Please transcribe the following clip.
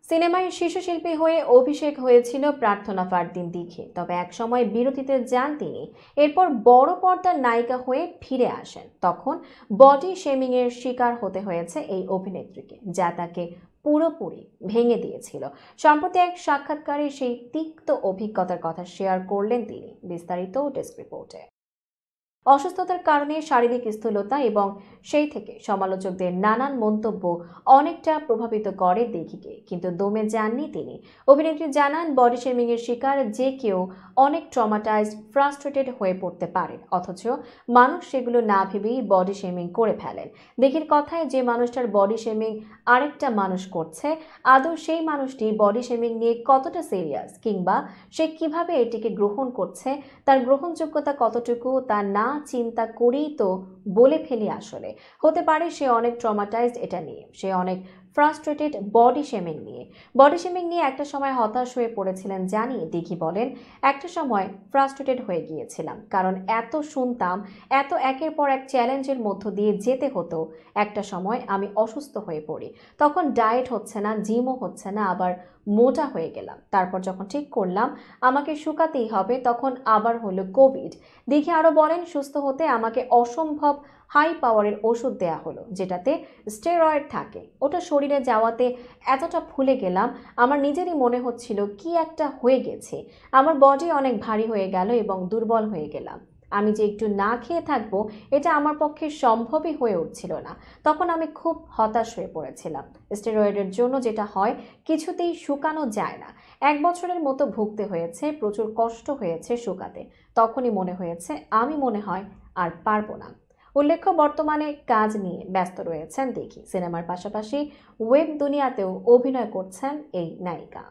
সিনেমায় শিশুশিল্পী হয়ে অভিষেক হয়েছিল প্রার্থনা ফারদিন দিঘি, তবে একসময় বিরতিতে যান তিনি। এরপর বড় পর্দার নায়িকা হয়ে ফিরে আসেন। তখন বডি শেমিং এর শিকার হতে হয়েছে এই অভিনেত্রীকে, যা তাকে পুরোপুরি ভেঙে দিয়েছিল। সম্প্রতি এক সাক্ষাৎকারে সেই তিক্ত অভিজ্ঞতার কথা শেয়ার করলেন তিনি। বিস্তারিত ডেস্ক রিপোর্টে। অসুস্থতার কারণে শারীরিক স্থূলতা এবং সেই থেকে সমালোচকদের নানান মন্তব্য অনেকটা প্রভাবিত করে দিঘিকে, কিন্তু দমে যাননি তিনি। অভিনেত্রী জানান, বডি শেমিং এর শিকার যে কেউ অনেক ট্রমাটাইজড, ফ্রাস্ট্রেটেড হয়ে পড়তে পারেন, অথচ মানুষ সেগুলো না ভেবেই বডি শেমিং করে ফেলেন। দিঘির কথায়, যে মানুষটার বডি শেমিং আরেকটা মানুষ করছে, আদৌ সেই মানুষটি বডি শেমিং নিয়ে কতটা সিরিয়াস, কিংবা সে কিভাবে এটিকে গ্রহণ করছে, তার গ্রহণযোগ্যতা কতটুকু, তা না চিন্তা করেই তো বলে ফেলি। আসলে হতে পারে সে অনেক ট্রমাটাইজড এটা নিয়ে, সে অনেক ফ্রাস্ট্রেটেড বডি শেমিং নিয়ে একটা সময় হতাশ হয়ে পড়েছিলেন জানি। দিঘি বলেন, একটা সময় ফ্রাস্ট্রেটেড হয়ে গিয়েছিলাম, কারণ এত শুনতাম, এত একের পর এক চ্যালেঞ্জের মধ্য দিয়ে যেতে হতো। একটা সময় আমি অসুস্থ হয়ে পড়ি, তখন ডায়েট হচ্ছে না, জিমও হচ্ছে না, আবার মোটা হয়ে গেলাম। তারপর যখন ঠিক করলাম আমাকে শুকাতেই হবে, তখন আবার হলো কোভিড। দিঘি আরো বলেন, সুস্থ হতে আমাকে অসম্ভব হাই পাওয়ারের ওষুধ দেয়া হলো, যেটাতে স্টেরয়েড থাকে। ওটা শরীরে যাওয়াতে এতটা ফুলে গেলাম, আমার নিজেরই মনে হচ্ছিল কি একটা হয়ে গেছে। আমার বডি অনেক ভারী হয়ে গেল এবং দুর্বল হয়ে গেলাম। আমি যে একটু না খেয়ে থাকবো, এটা আমার পক্ষে সম্ভবই হয়ে উঠছিল না। তখন আমি খুব হতাশ হয়ে পড়েছিলাম। স্টেরয়েডের জন্য যেটা হয়, কিছুতেই শুকানো যায় না। 1 বছরের মতো ভুগতে হয়েছে, প্রচুর কষ্ট হয়েছে শুকাতে। তখনই মনে হয়েছে আমি মনে হয় আর পারবো না। উল্লেখ্য, বর্তমানে কাজ নিয়ে ব্যস্ত রয়েছেন দিঘি। সিনেমার পাশাপাশি ওয়েব দুনিয়াতেও অভিনয় করছেন এই নায়িকা।